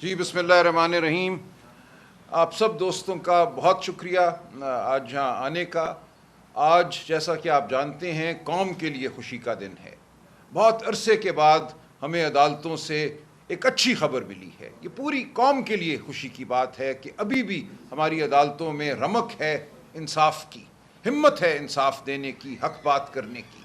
جی بسم اللہ الرحمن الرحیم. آپ سب دوستوں کا بہت شکریہ آج یہاں آنے کا. آج جیسا کہ آپ جانتے ہیں قوم کے لیے خوشی کا دن ہے. بہت عرصے کے بعد ہمیں عدالتوں سے ایک اچھی خبر ملی ہے. یہ پوری قوم کے لیے خوشی کی بات ہے کہ ابھی بھی ہماری عدالتوں میں رمق ہے انصاف کی، ہمت ہے انصاف دینے کی، حق بات کرنے کی.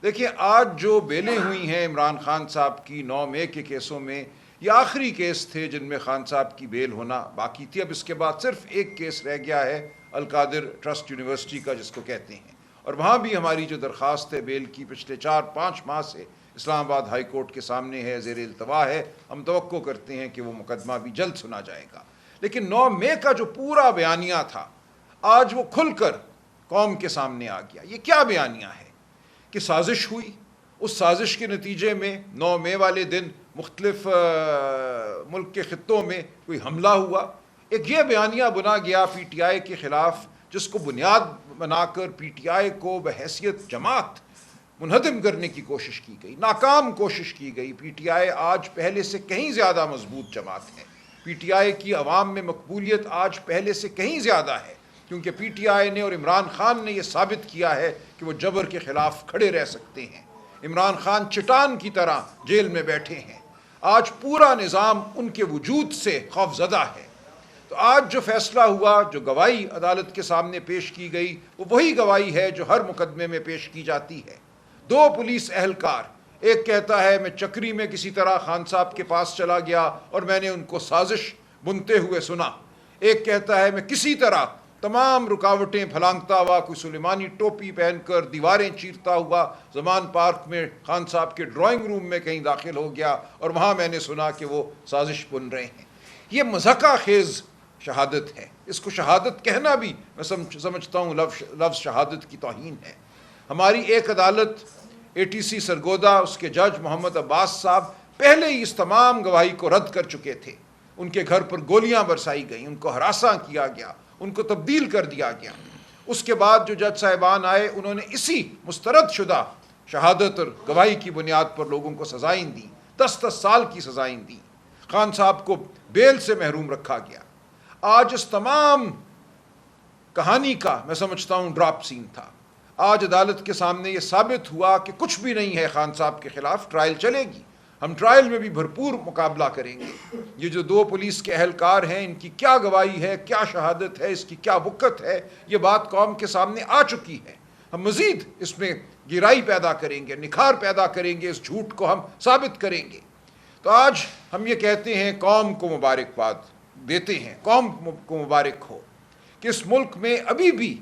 دیکھیے آج جو بیلیں ہوئی ہیں عمران خان صاحب کی 9 مئی کے کیسوں میں، یہ آخری کیس تھے جن میں خان صاحب کی بیل ہونا باقی تھی. اب اس کے بعد صرف ایک کیس رہ گیا ہے القادر ٹرسٹ یونیورسٹی کا جس کو کہتے ہیں، اور وہاں بھی ہماری جو درخواست ہے بیل کی پچھلے 4-5 ماہ سے اسلام آباد ہائی کورٹ کے سامنے ہے، زیر التوا ہے. ہم توقع کرتے ہیں کہ وہ مقدمہ بھی جلد سنا جائے گا. لیکن 9 مئی کا جو پورا بیانیہ تھا آج وہ کھل کر قوم کے سامنے آ گیا. یہ کیا بیانیہ ہے کہ سازش ہوئی، اس سازش کے نتیجے میں 9 مئی والے دن مختلف ملک کے خطوں میں کوئی حملہ ہوا. ایک یہ بیانیہ بنا گیا پی ٹی آئی کے خلاف جس کو بنیاد بنا کر پی ٹی آئی کو بحیثیت جماعت منہدم کرنے کی کوشش کی گئی، ناکام کوشش کی گئی. پی ٹی آئی آج پہلے سے کہیں زیادہ مضبوط جماعت ہے. پی ٹی آئی کی عوام میں مقبولیت آج پہلے سے کہیں زیادہ ہے، کیونکہ پی ٹی آئی نے اور عمران خان نے یہ ثابت کیا ہے کہ وہ جبر کے خلاف کھڑے رہ سکتے ہیں. عمران خان چٹان کی طرح جیل میں بیٹھے ہیں. آج پورا نظام ان کے وجود سے خوف زدہ ہے. تو آج جو فیصلہ ہوا، جو گواہی عدالت کے سامنے پیش کی گئی، وہ وہی گواہی ہے جو ہر مقدمے میں پیش کی جاتی ہے. 2 پولیس اہلکار، ایک کہتا ہے میں چکری میں کسی طرح خان صاحب کے پاس چلا گیا اور میں نے ان کو سازش بنتے ہوئے سنا. ایک کہتا ہے میں کسی طرح تمام رکاوٹیں پھلانگتا ہوا کوئی سلیمانی ٹوپی پہن کر دیواریں چیرتا ہوا زمان پارک میں خان صاحب کے ڈرائنگ روم میں کہیں داخل ہو گیا اور وہاں میں نے سنا کہ وہ سازش بن رہے ہیں. یہ مضحکہ خیز شہادت ہے. اس کو شہادت کہنا بھی میں سمجھتا ہوں لفظ شہادت کی توہین ہے. ہماری ایک عدالت ATC سرگودا، اس کے جج محمد عباس صاحب پہلے ہی اس تمام گواہی کو رد کر چکے تھے. ان کے گھر پر گولیاں برسائی گئیں، ان کو ہراساں کیا گیا، ان کو تبدیل کر دیا گیا. اس کے بعد جو جج صاحبان آئے انہوں نے اسی مسترد شدہ شہادت اور گواہی کی بنیاد پر لوگوں کو سزائیں دیں، 10 سال کی سزائیں دیں. خان صاحب کو بیل سے محروم رکھا گیا. آج اس تمام کہانی کا میں سمجھتا ہوں ڈراپ سین تھا. آج عدالت کے سامنے یہ ثابت ہوا کہ کچھ بھی نہیں ہے خان صاحب کے خلاف. ٹرائل چلے گی، ہم ٹرائل میں بھی بھرپور مقابلہ کریں گے. یہ جو 2 پولیس کے اہلکار ہیں ان کی کیا گواہی ہے، کیا شہادت ہے، اس کی کیا وقت ہے، یہ بات قوم کے سامنے آ چکی ہے. ہم مزید اس میں گہرائی پیدا کریں گے، نکھار پیدا کریں گے، اس جھوٹ کو ہم ثابت کریں گے. تو آج ہم یہ کہتے ہیں، قوم کو مبارکباد دیتے ہیں، قوم کو مبارک ہو کہ اس ملک میں ابھی بھی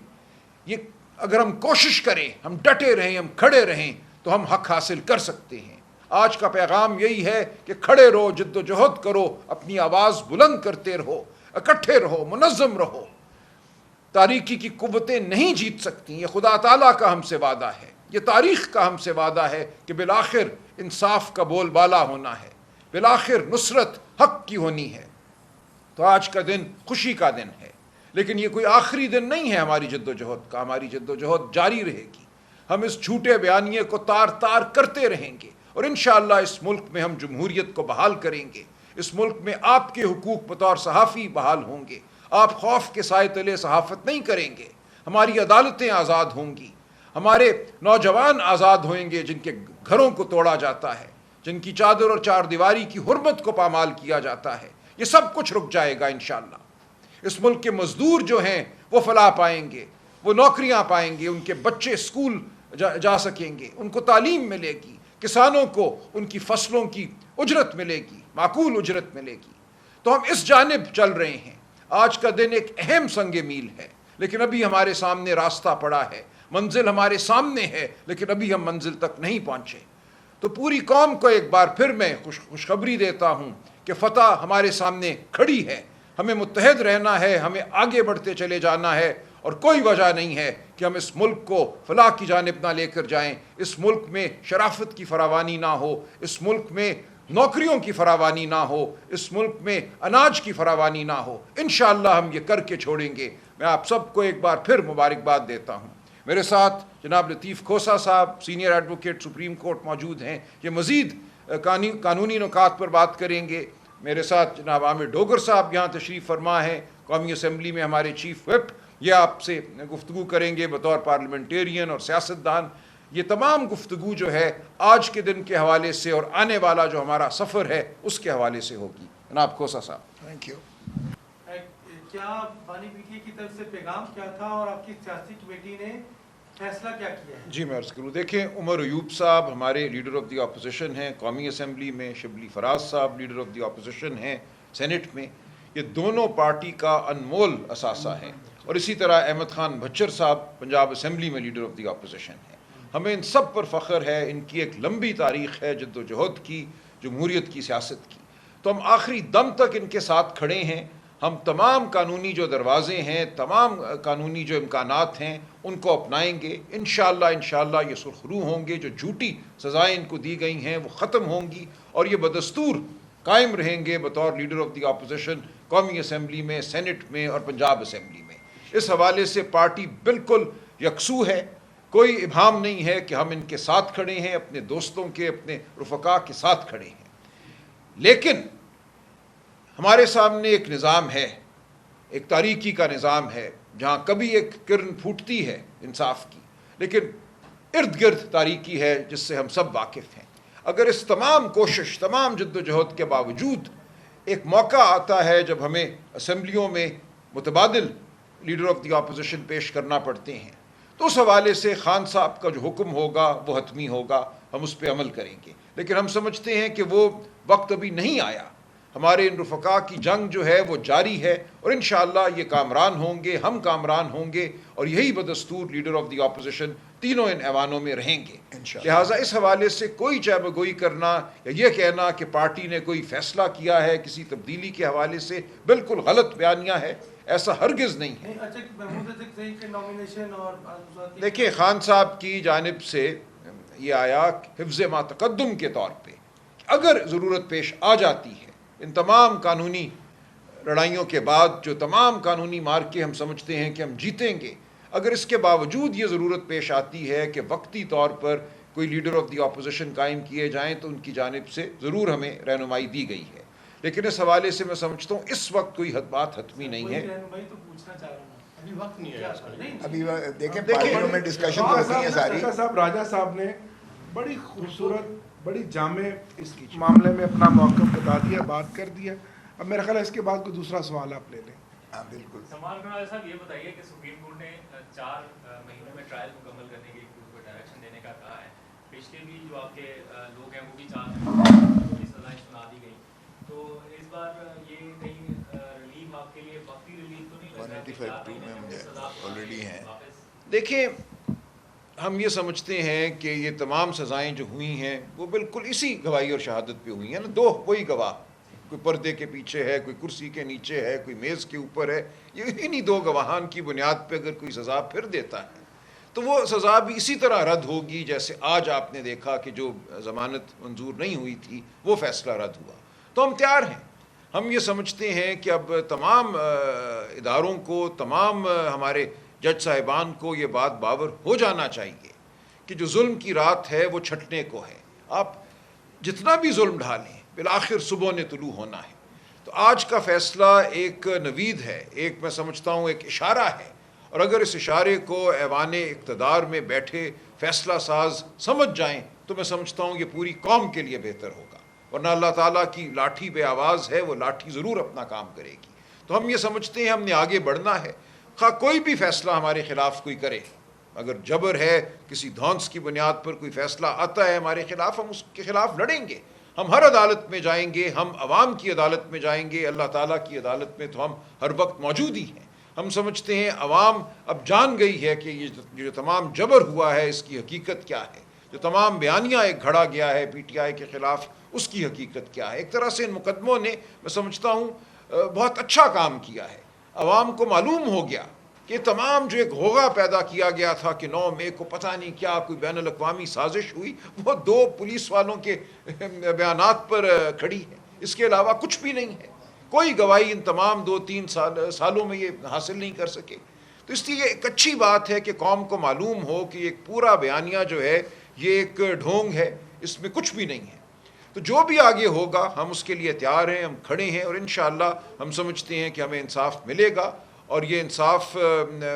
یہ اگر ہم کوشش کریں، ہم ڈٹے رہیں، ہم کھڑے رہیں تو ہم حق حاصل کر سکتے ہیں. آج کا پیغام یہی ہے کہ کھڑے رہو، جد و جہد کرو، اپنی آواز بلند کرتے رہو، اکٹھے رہو، منظم رہو. تاریکی کی قوتیں نہیں جیت سکتی. یہ خدا تعالیٰ کا ہم سے وعدہ ہے، یہ تاریخ کا ہم سے وعدہ ہے کہ بالآخر انصاف کا بول بالا ہونا ہے، بالآخر نصرت حق کی ہونی ہے. تو آج کا دن خوشی کا دن ہے، لیکن یہ کوئی آخری دن نہیں ہے ہماری جد و جہد کا. ہماری جد و جہد جاری رہے گی. ہم اس جھوٹے بیانیے کو تار تار کرتے رہیں گے اور انشاءاللہ اس ملک میں ہم جمہوریت کو بحال کریں گے. اس ملک میں آپ کے حقوق بطور صحافی بحال ہوں گے. آپ خوف کے سائے تلے صحافت نہیں کریں گے. ہماری عدالتیں آزاد ہوں گی. ہمارے نوجوان آزاد ہوئیں گے جن کے گھروں کو توڑا جاتا ہے، جن کی چادر اور 4 دیواری کی حرمت کو پامال کیا جاتا ہے. یہ سب کچھ رک جائے گا انشاءاللہ. اس ملک کے مزدور جو ہیں وہ فلاح پائیں گے، وہ نوکریاں پائیں گے، ان کے بچے اسکول جا سکیں گے، ان کو تعلیم ملے گی. کسانوں کو ان کی فصلوں کی اجرت ملے گی، معقول اجرت ملے گی. تو ہم اس جانب چل رہے ہیں. آج کا دن ایک اہم سنگ میل ہے، لیکن ابھی ہمارے سامنے راستہ پڑا ہے. منزل ہمارے سامنے ہے لیکن ابھی ہم منزل تک نہیں پہنچے. تو پوری قوم کو ایک بار پھر میں خوشخبری دیتا ہوں کہ فتح ہمارے سامنے کھڑی ہے. ہمیں متحد رہنا ہے، ہمیں آگے بڑھتے چلے جانا ہے، اور کوئی وجہ نہیں ہے کہ ہم اس ملک کو فلاح کی جانب نہ لے کر جائیں. اس ملک میں شرافت کی فراوانی نہ ہو، اس ملک میں نوکریوں کی فراوانی نہ ہو، اس ملک میں اناج کی فراوانی نہ ہو. انشاءاللہ ہم یہ کر کے چھوڑیں گے. میں آپ سب کو ایک بار پھر مبارکباد دیتا ہوں. میرے ساتھ جناب لطیف کھوسہ صاحب سینئر ایڈوکیٹ سپریم کورٹ موجود ہیں. یہ مزید قانونی نکات پر بات کریں گے. میرے ساتھ جناب عامر ڈوگر صاحب یہاں تشریف فرما ہیں، قومی اسمبلی میں ہمارے چیف وپ، یہ آپ سے گفتگو کریں گے بطور پارلیمنٹیرین اور سیاستدان۔ یہ تمام گفتگو جو ہے آج کے دن کے حوالے سے اور آنے والا جو ہمارا سفر ہے اس کے حوالے سے ہوگی۔ جناب کھوسا صاحب۔ Thank you. کیا بانی پی ٹی کی طرف سے پیغام کیا تھا اور آپ کی سیاسی کمیٹی نے فیصلہ کیا کیا ہے؟ جی میں عرض کروں، دیکھیں عمر ایوب صاحب ہمارے لیڈر آف دی اپوزیشن ہیں قومی اسمبلی میں، شبلی فراز صاحب لیڈر آف دی اپوزیشن ہیں سینٹ میں، یہ دونوں پارٹی کا انمول اثاثہ ہیں، اور اسی طرح احمد خان بھچر صاحب پنجاب اسمبلی میں لیڈر آف دی اپوزیشن ہیں۔ ہمیں ان سب پر فخر ہے، ان کی ایک لمبی تاریخ ہے جد و جہد کی، جمہوریت کی سیاست کی، تو ہم آخری دم تک ان کے ساتھ کھڑے ہیں۔ ہم تمام قانونی جو دروازے ہیں، تمام قانونی جو امکانات ہیں ان کو اپنائیں گے۔ انشاءاللہ یہ سرخرو ہوں گے، جو جھوٹی سزائیں ان کو دی گئی ہیں وہ ختم ہوں گی، اور یہ بدستور قائم رہیں گے بطور لیڈر آف دی اپوزیشن قومی اسمبلی میں، سینٹ میں اور پنجاب اسمبلی میں۔ اس حوالے سے پارٹی بالکل یکسو ہے، کوئی ابہام نہیں ہے کہ ہم ان کے ساتھ کھڑے ہیں، اپنے دوستوں کے، اپنے رفقا کے ساتھ کھڑے ہیں۔ لیکن ہمارے سامنے ایک نظام ہے، ایک تاریکی کا نظام ہے، جہاں کبھی ایک کرن پھوٹتی ہے انصاف کی، لیکن ارد گرد تاریکی ہے جس سے ہم سب واقف ہیں۔ اگر اس تمام کوشش، تمام جد و جہد کے باوجود ایک موقع آتا ہے جب ہمیں اسمبلیوں میں متبادل لیڈر آف دی اپوزیشن پیش کرنا پڑتے ہیں، تو اس حوالے سے خان صاحب کا جو حکم ہوگا وہ حتمی ہوگا، ہم اس پہ عمل کریں گے۔ لیکن ہم سمجھتے ہیں کہ وہ وقت ابھی نہیں آیا۔ ہمارے ان رفقا کی جنگ جو ہے وہ جاری ہے، اور انشاءاللہ یہ کامران ہوں گے، ہم کامران ہوں گے، اور یہی بدستور لیڈر آف دی اپوزیشن تینوں ان ایوانوں میں رہیں گے۔ لہٰذا اس حوالے سے کوئی چہ بگوئی کرنا یا یہ کہنا کہ پارٹی نے کوئی فیصلہ کیا ہے کسی تبدیلی کے حوالے سے، بالکل غلط بیانیہ ہے، ایسا ہرگز نہیں ہے۔ دیکھیں خان صاحب کی جانب سے یہ آیا حفظ ما تقدم کے طور پہ، اگر ضرورت پیش آ جاتی ہے ان تمام قانونی لڑائیوں کے بعد، جو تمام قانونی مارکے ہم سمجھتے ہیں کہ ہم جیتیں گے، اگر اس کے باوجود یہ ضرورت پیش آتی ہے کہ وقتی طور پر کوئی لیڈر آف دی اپوزیشن قائم کیے جائیں، تو ان کی جانب سے ضرور ہمیں رہنمائی دی گئی ہے۔ لیکن اس حوالے سے میں سمجھتا ہوں اس وقت کوئی بات حتمی نہیں ہے۔ ابھی دیکھیں پارٹیوں میں ڈسکشن ہوتی ہیں ساری۔ صاحب راجہ صاحب نے بڑی خوبصورت، بڑی جامع اس معاملے میں اپنا موقف بتا دیا، بات کر دیا۔ اب میرا خیال ہے اس کے بعد کوئی دوسرا سوال آپ لے لیں۔ ہاں بالکل۔ سلمان خان صاحب یہ بتائیے کہ سپریم کورٹ نے 4 مہینوں میں ٹرائل مکمل کرنے کی کو ڈائریکشن دینے کا کہا ہے۔ پچھلے بھی جو آپ کے لوگ ہیں وہ بھی 4 مہینوں کی سزائیں سنا دی گئی، تو اس بار یہ کہیں ریلیف آپ کے لیے وقتی ریلیف تو نہیں لگ رہا؟ 185 میں مجھے آلریڈی ہیں۔ دیکھیں ہم یہ سمجھتے ہیں کہ یہ تمام سزائیں جو ہوئی ہیں وہ بالکل اسی گواہی اور شہادت پہ ہوئی ہیں نا، دو وہی گواہ، کوئی پردے کے پیچھے ہے، کوئی کرسی کے نیچے ہے، کوئی میز کے اوپر ہے، یہ انہی 2 گواہان کی بنیاد پہ اگر کوئی سزا پھر دیتا ہے تو وہ سزا بھی اسی طرح رد ہوگی جیسے آج آپ نے دیکھا کہ جو ضمانت منظور نہیں ہوئی تھی وہ فیصلہ رد ہوا۔ تو ہم تیار ہیں، ہم یہ سمجھتے ہیں کہ اب تمام اداروں کو، تمام ہمارے جج صاحبان کو یہ بات باور ہو جانا چاہیے کہ جو ظلم کی رات ہے وہ چھٹنے کو ہے۔ آپ جتنا بھی ظلم ڈھالیں بالآخر صبح نے طلوع ہونا ہے۔ تو آج کا فیصلہ ایک نوید ہے، ایک میں سمجھتا ہوں ایک اشارہ ہے، اور اگر اس اشارے کو ایوان اقتدار میں بیٹھے فیصلہ ساز سمجھ جائیں تو میں سمجھتا ہوں یہ پوری قوم کے لیے بہتر ہوگا، ورنہ اللہ تعالیٰ کی لاٹھی بے آواز ہے، وہ لاٹھی ضرور اپنا کام کرے گی۔ تو ہم یہ سمجھتے ہیں ہم نے آگے بڑھنا ہے، خواہ کوئی بھی فیصلہ ہمارے خلاف کوئی کرے، اگر جبر ہے، کسی دھونس کی بنیاد پر کوئی فیصلہ آتا ہے ہمارے خلاف، ہم اس کے خلاف لڑیں گے، ہم ہر عدالت میں جائیں گے، ہم عوام کی عدالت میں جائیں گے، اللہ تعالیٰ کی عدالت میں تو ہم ہر وقت موجود ہی ہیں۔ ہم سمجھتے ہیں عوام اب جان گئی ہے کہ یہ جو تمام جبر ہوا ہے اس کی حقیقت کیا ہے، جو تمام بیانیہ ایک گھڑا گیا ہے پی ٹی آئی کے خلاف اس کی حقیقت کیا ہے۔ ایک طرح سے ان مقدموں نے میں سمجھتا ہوں بہت اچھا کام کیا ہے، عوام کو معلوم ہو گیا کہ تمام جو ایک غوغا پیدا کیا گیا تھا کہ 9 مئی کو پتہ نہیں کیا کوئی بین الاقوامی سازش ہوئی، وہ 2 پولیس والوں کے بیانات پر کھڑی ہے، اس کے علاوہ کچھ بھی نہیں ہے۔ کوئی گواہی ان تمام 2-3 سالوں میں یہ حاصل نہیں کر سکے۔ تو اس لیے یہ ایک اچھی بات ہے کہ قوم کو معلوم ہو کہ ایک پورا بیانیہ جو ہے یہ ایک ڈھونگ ہے، اس میں کچھ بھی نہیں ہے۔ تو جو بھی آگے ہوگا ہم اس کے لیے تیار ہیں, ہم کھڑے ہیں, اور انشاءاللہ ہم سمجھتے ہیں کہ ہمیں انصاف ملے گا, اور یہ انصاف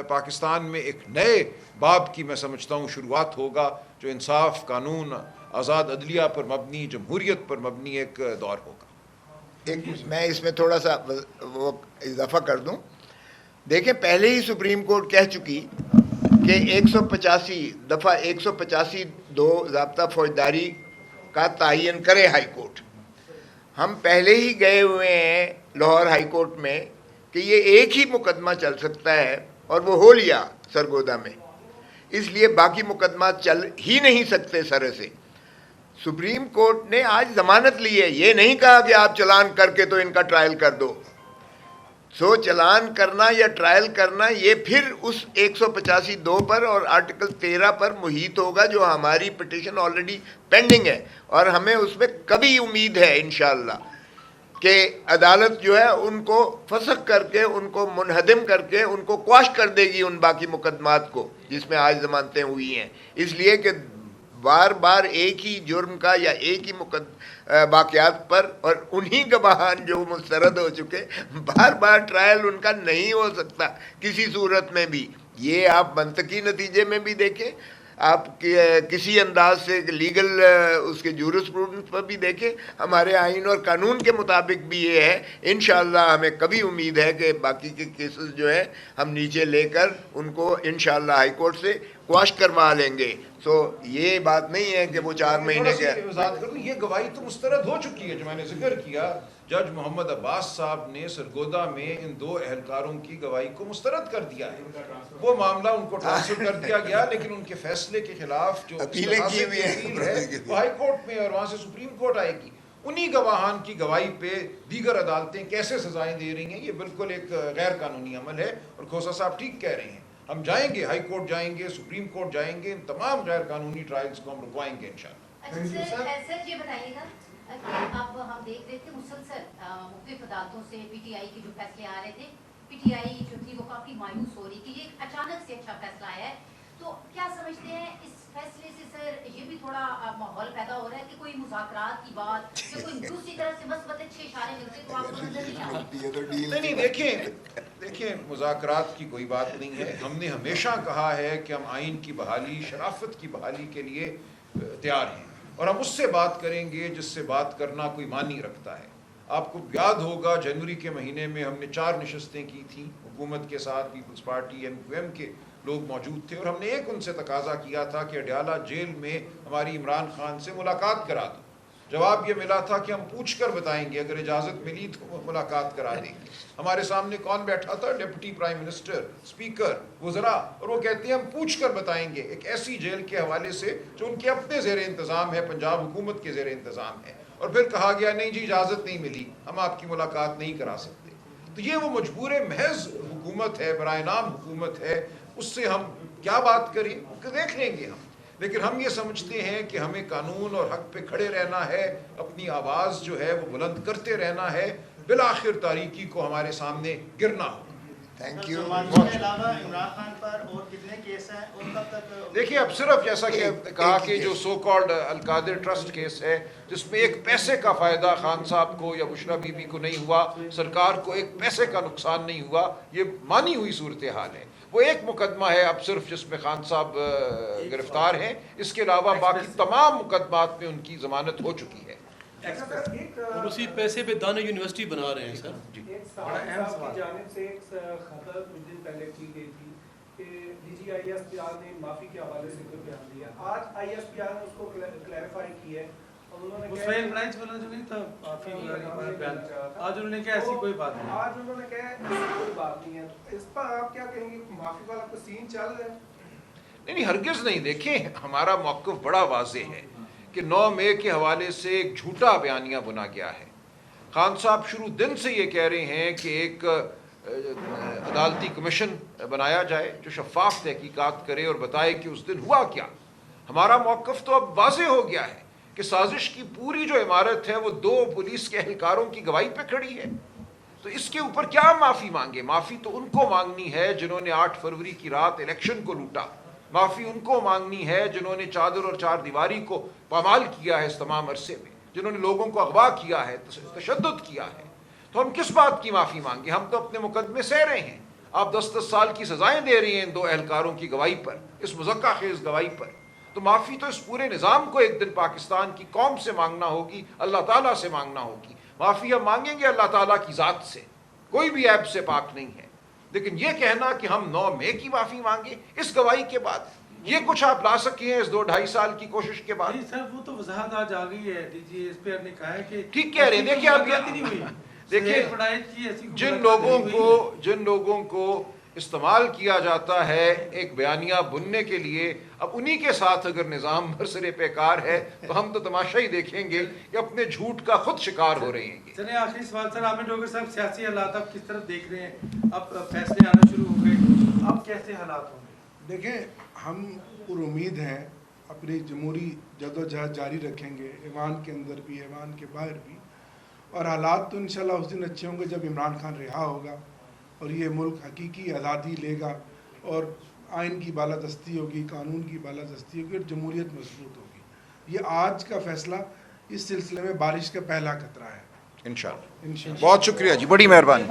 پاکستان میں ایک نئے باب کی میں سمجھتا ہوں شروعات ہوگا, جو انصاف, قانون, آزاد عدلیہ پر مبنی, جمہوریت پر مبنی ایک دور ہوگا. ایک میں اس میں تھوڑا سا وہ اضافہ کر دوں. دیکھیں پہلے ہی سپریم کورٹ کہہ چکی کہ 185 دفعہ 185(2) ضابطہ فوجداری کا تعین کرے ہائی کورٹ. ہم پہلے ہی گئے ہوئے ہیں لاہور ہائی کورٹ میں کہ یہ ایک ہی مقدمہ چل سکتا ہے, اور وہ ہو لیا سرگودا میں, اس لیے باقی مقدمات چل ہی نہیں سکتے سرے سے. سپریم کورٹ نے آج ضمانت لی ہے, یہ نہیں کہا کہ آپ چلان کر کے تو ان کا ٹرائل کر دو. سو چلان کرنا یا ٹرائل کرنا یہ پھر اس 185(2) پر اور آرٹیکل 13 پر محیط ہوگا, جو ہماری پٹیشن آلریڈی پینڈنگ ہے, اور ہمیں اس میں کبھی امید ہے انشاءاللہ کہ عدالت جو ہے ان کو فسخ کر کے, ان کو منہدم کر کے, ان کو قواش کر دے گی ان باقی مقدمات کو جس میں آج ضمانتیں ہوئی ہیں. اس لیے کہ بار بار ایک ہی جرم کا یا ایک ہی واقعات پر اور انہی گواہان جو مسترد ہو چکے, بار بار ٹرائل ان کا نہیں ہو سکتا کسی صورت میں بھی. یہ آپ منطقی نتیجے میں بھی دیکھیں, آپ کسی انداز سے لیگل اس کے جورسپروڈنس پر بھی دیکھیں, ہمارے آئین اور قانون کے مطابق بھی یہ ہے. انشاءاللہ ہمیں کبھی امید ہے کہ باقی کے کیسز جو ہیں ہم نیچے لے کر ان کو انشاءاللہ ہائی کورٹ سے قواش کروا لیں گے. سو یہ بات نہیں ہے کہ وہ 4 مہینے کے وضاحت کروں, یہ گواہی تو مسترد ہو چکی ہے جو میں نے ذکر کیا. جج محمد عباس صاحب نے سرگودا میں ان 2 اہلکاروں کی گواہی کو مسترد کر دیا ہے. وہ معاملہ ان کو ٹرانسفر کر دیا گیا, لیکن ان کے فیصلے کے خلاف جو اپیلیں کی ہوئی ہے وہ ہائی کورٹ میں اور وہاں سے سپریم کورٹ آئے گی. انہی گواہان کی گواہی پہ دیگر عدالتیں کیسے سزائیں دے رہی ہیں, یہ بالکل ایک غیر قانونی عمل ہے. اور کھوسا صاحب ٹھیک کہہ رہے ہیں, ہم جائیں گے ہائی کورٹ جائیں گے, سپریم کورٹ جائیں گے, ان تمام غیر قانونی ٹرائلز کو ہم رکوائیں گے انشاءاللہ. سر یہ بتائیے گا کہ اب ہم دیکھ رہے تھے مسلسل مختلف عدالتوں سے پی ٹی آئی کے جو فیصلے آ رہے تھے, پی ٹی آئی جو تھی وہ کافی مایوس ہو رہی کہ یہ اچانک سے اچھا فیصلہ آیا ہے. تو کیا سمجھتے ہیں اس فیصلے سے سر یہ بھی تھوڑا ماحول پیدا ہو رہا ہے کہ کوئی مذاکرات کی بات یا کوئی دوسری طرف سے مثبت اچھے اشارے ملتے تو آپ کو نظر نہیں آئے؟ نہیں, دیکھیں مذاکرات کی کوئی بات نہیں ہے. ہم نے ہمیشہ کہا ہے کہ ہم آئین کی بحالی, شرافت کی بحالی کے لیے تیار ہیں, اور ہم اس سے بات کریں گے جس سے بات کرنا کوئی معنی رکھتا ہے. آپ کو یاد ہوگا جنوری کے مہینے میں ہم نے 4 نشستیں کی تھیں حکومت کے ساتھ, پیپلز پارٹی MQM کے لوگ موجود تھے, اور ہم نے ایک ان سے تقاضا کیا تھا کہ اڈیالہ جیل میں ہماری عمران خان سے ملاقات کرا دو. جواب یہ ملا تھا کہ ہم پوچھ کر بتائیں گے, اگر اجازت ملی تو ملاقات کرا دیں گے. ہمارے سامنے کون بیٹھا تھا؟ ڈپٹی پرائم منسٹر, اسپیکر, وزراء, اور وہ کہتے ہیں ہم پوچھ کر بتائیں گے ایک ایسی جیل کے حوالے سے جو ان کے اپنے زیر انتظام ہے, پنجاب حکومت کے زیر انتظام ہے. اور پھر کہا گیا نہیں جی اجازت نہیں ملی, ہم آپ کی ملاقات نہیں کرا سکتے. تو یہ وہ مجبور محض حکومت ہے, برائے نام حکومت ہے, اس سے ہم کیا بات کریں دیکھ لیں گے ہم. لیکن ہم یہ سمجھتے ہیں کہ ہمیں قانون اور حق پہ کھڑے رہنا ہے, اپنی آواز جو ہے وہ بلند کرتے رہنا ہے, بالآخر تاریکی کو ہمارے سامنے گرنا ہوگا. Thank you. کے علاوہ عمران خان پر اور کتنے کیس ہیں اور کب تک؟ دیکھیے اب صرف جیسا کہ کہا کہ جو سو کالڈ القادر ٹرسٹ کیس ہے, جس میں ایک پیسے کا فائدہ خان صاحب کو یا بشرا بی بی کو نہیں ہوا, سرکار کو ایک پیسے کا نقصان نہیں ہوا, یہ مانی ہوئی صورتحال ہے. وہ ایک مقدمہ ہے اب صرف جس میں خان صاحب گرفتار ہیں, اس کے علاوہ باقی تمام مقدمات میں ان کی ضمانت ہو چکی ہے. اور اسی پیسے پہ دانا یونیورسٹی بنا رہے ہیں سر. بڑا اہم سوال کی جانب سے ایک خطر کچھ دن پہلے کی گئی تھی کہ DGISPR نے معافی کے حوالے سے کوئی بیان دیا. آج ISPR نے اس کو کلیریفائی کی ہے, اور انہوں نے کہا برانچ والا جو نہیں تھا معافی بیان, آج انہوں نے کہا ایسی کوئی بات نہیں, آج انہوں نے کہا ایسی کوئی بات نہیں ہے. اس پر آپ کیا کہیں گے, معافی والا کوئی سین چل رہا ہے؟ نہیں, ہرگز نہیں. دیکھیں ہمارا موقف بڑا واضح ہے کہ 9 مئی کے حوالے سے ایک جھوٹا بیانیہ بنا گیا ہے. خان صاحب شروع دن سے یہ کہہ رہے ہیں کہ ایک عدالتی کمیشن بنایا جائے جو شفاف تحقیقات کرے اور بتائے کہ اس دن ہوا کیا. ہمارا موقف تو اب واضح ہو گیا ہے کہ سازش کی پوری جو عمارت ہے وہ 2 پولیس کے اہلکاروں کی گواہی پہ کھڑی ہے. تو اس کے اوپر کیا معافی مانگے؟ معافی تو ان کو مانگنی ہے جنہوں نے 8 فروری کی رات الیکشن کو لوٹا. معافی ان کو مانگنی ہے جنہوں نے چادر اور 4 دیواری کو پامال کیا ہے اس تمام عرصے میں. جنہوں نے لوگوں کو اغوا کیا ہے, تشدد کیا ہے, تو ہم کس بات کی معافی مانگیں؟ ہم تو اپنے مقدمے سہ رہے ہیں. آپ 10-10 سال کی سزائیں دے رہی ہیں ان 2 اہلکاروں کی گواہی پر, اس مذکّر خیز گواہی پر. تو معافی تو اس پورے نظام کو ایک دن پاکستان کی قوم سے مانگنا ہوگی, اللہ تعالیٰ سے مانگنا ہوگی. معافی ہم مانگیں گے اللہ تعالیٰ کی ذات سے, کوئی بھی عیب سے پاک نہیں ہے. لیکن یہ کہنا کہ ہم 9 مئی کی معافی مانگیں اس گواہی کے بعد, یہ کچھ آپ لا سکے ہیں اس 2-2.5 سال کی کوشش کے بعد؟ نہیں سر وہ تو وضاحت آج آ گئی ہے. ڈی جی ایس پی نے کہا ہے کہ ٹھیک کہہ رہے ہیں. دیکھیے آپ دیکھیے جن لوگوں کو استعمال کیا جاتا ہے ایک بیانیہ بننے کے لیے, اب انہی کے ساتھ اگر نظام برسرے پیکار ہے تو ہم تو تماشا ہی دیکھیں گے کہ اپنے جھوٹ کا خود شکار ہو رہے ہیں. چلیں آخری سوال سر, عامر ڈوگر صاحب, سیاسی حالات اب کس طرف دیکھ رہے ہیں؟ اب فیصلے آنا شروع ہو گئے, اب کیسے حالات ہوں گے؟ دیکھیں ہم پر امید ہیں اپنی جمہوری جدوجہد جاری رکھیں گے, ایوان کے اندر بھی ایوان کے باہر بھی, اور حالات تو انشاءاللہ اس دن اچھے ہوں گے جب عمران خان رہا ہوگا اور یہ ملک حقیقی آزادی لے گا اور آئین کی بالادستی ہوگی, قانون کی بالادستی ہوگی اور جمہوریت مضبوط ہوگی. یہ آج کا فیصلہ اس سلسلے میں بارش کا پہلا قطرہ ہے انشاءاللہ. بہت شکریہ جی, بڑی مہربانی.